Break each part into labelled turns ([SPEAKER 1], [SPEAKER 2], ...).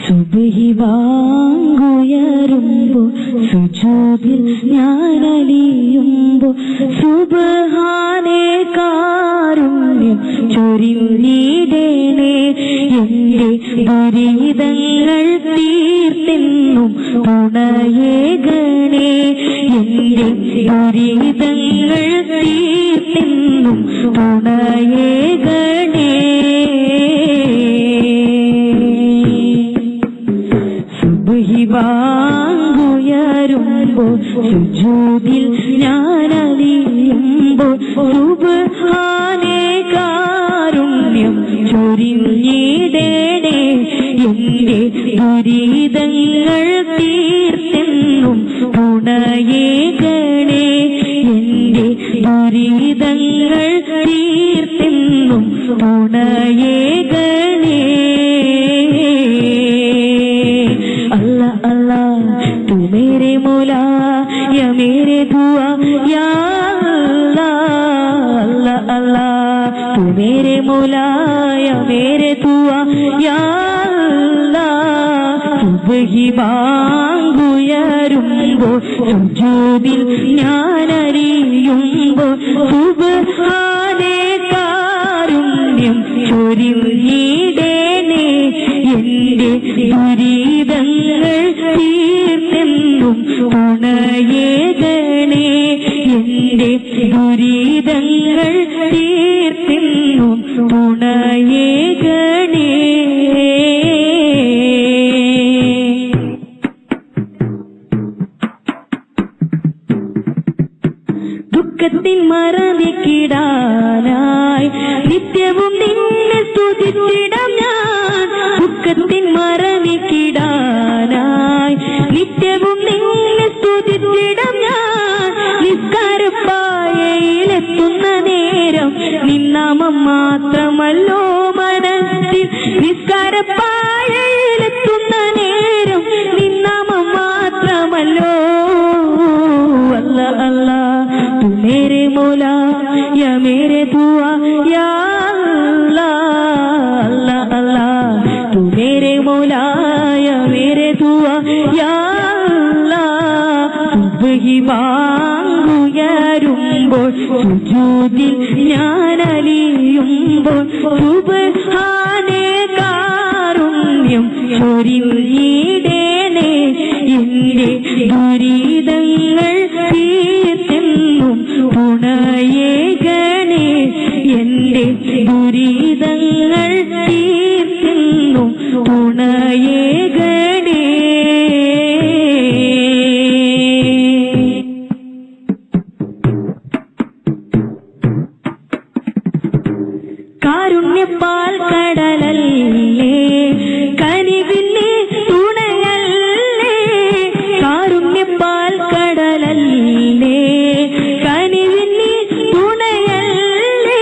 [SPEAKER 1] സുബ്ഹി വാങ്ങുയരുമ്പോൾ സുജൂദിൽ ഞാനലിയുമ്പോൾ സുബ്ഹാനേ കാരുണ്യം ചൊരിഞ്ഞിടണേ. എന്റെ ദുരിതങ്ങൾ തീർത്തെന്നും തുണയേകണേ. എന്റെ ദുരിതങ്ങൾ തീർത്തെന്നും തുണയേകണേ. വാങ്ങുയരുമ്പോൾ സുജൂദിൽ ഞാനലിയുമ്പോൾ സുബ്ഹാനേ കാരുണ്യം ചൊരിഞ്ഞിടണേ. എന്റെ ദുരിതങ്ങൾ തീർത്തെന്നും തുണയേകണേ. എന്റെ ദുരിതങ്ങൾ തീർത്തെന്നും തുണയേകണേ. अल्लाह अल्लाह तू मेरे मौला या मेरे दुआ या अल्लाह. अल्लाह अल्लाह तू मेरे मौला या मेरे दुआ या अल्लाह. സുബ്ഹി വാങ്ങുയരുമ്പോൾ സുജൂദിൽ ഞാനലിയുമ്പോൾ സുബ്ഹാനേ കാരുണ്യം ചൊരിഞ്ഞിടണേ. എന്റെ ദുരിതങ്ങൾ തീർത്തെന്നും തുണയേകണേ. എന്റെ ദുരിതങ്ങൾ തീർത്തെന്നും തുണയേകണേ. ദുഃഖത്തിൻ മറവിക്കിടാനായി നിത്യവും നിന്നെ സ്തുതിച്ചിടാം ഞാൻ. ദുഃഖത്തിൻ മറവിക്കിടാനായി നിത്യവും നിന്നെ സ്തുതിച്ചിടാം ഞാൻ. നിസ്കാരപ്പായയിലെത്തുന്ന നേരം നിന്നാമം മാത്രമല്ലോ മനസ്സിൽ. നിസ്കാരപ്പായയിലെത്തുന്ന നേരം നിന്നാമം മാത്രമല്ലോ. अल्लाह अल्लाह तू मेरे मौला या मेरे दुआ या अल्लाह. अल्लाह अल्लाह तू मेरे मौला या मेरे दुआ या अल्लाह. സുബ്ഹി വാങ്ങുയരുമ്പോൾ സുജൂദിൽ ഞാനലിയുമ്പോൾ സുബ്ഹാനേ കാരുണ്യം ചൊരിഞ്ഞിടണേ. എന്റെ ദുരിതങ്ങൾ തീർത്തെന്നും തുണയേകണേ. എന്റെ ദുരിതങ്ങൾ തീർത്തെന്നും തുണയേകണേ. കാരുണ്യപ്പാൽ കടലല്ലേ കനിവിന്റെ തുണയല്ലേ. കാരുണ്യപ്പാൽ കടലല്ലേ കനിവിന്റെ തുണയല്ലേ.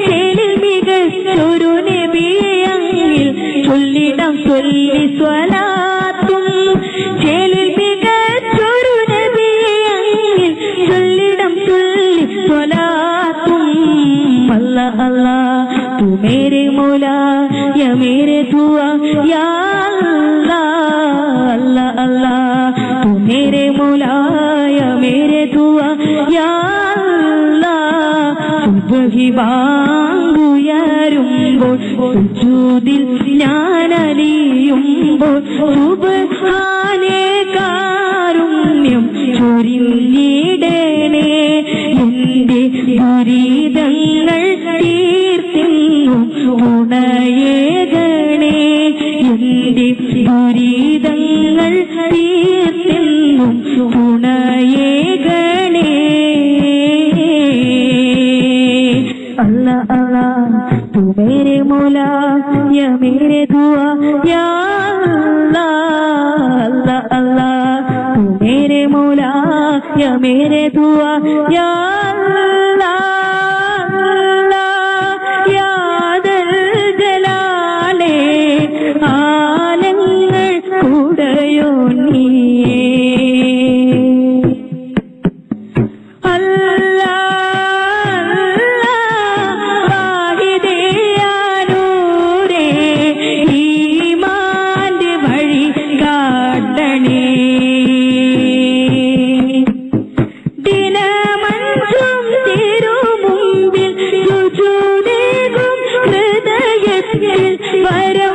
[SPEAKER 1] ചേലിൽ മികച്ചൊരു നബിയെ അങ്ങിൽ ചൊല്ലിടാം ചൊല്ലി സ്വലാത്തും. ചേലിൽ മികച്ചൊരു നബിയെ അങ്ങിൽ ചൊല്ലിടാം ചൊല്ലി സ്വലാത്തും. अल्लाह अल्लाह तू मेरे मौला या मेरे दुआ या अल्लाह. अल्लाह अल्लाह तू मेरे मौला या मेरे दुआ या अल्लाह. സുബ്ഹി വാങ്ങുയരുമ്പോൾ സുജൂദിൽ ഞാനലിയുമ്പോൾ സുബ്ഹാനേ കാരുണ്യം ചൊരിഞ്ഞിടണേ. എന്റെ ദുരിതങ്ങൾ തീർത്തെന്നും തുണയേകണേ. എന്റെ ദുരിതങ്ങൾ തീർത്തെന്നും തുണയേകണേ. अल्लाह अल्लाह तू मेरे मौला या मेरे दुआ या अल्लाह. अल्लाह अल्लाह तू मेरे मौला या मेरे दुआ या अल्लाह. या दल जलाले ആലങ്ങൾ കൂടയോ നീയേ. വര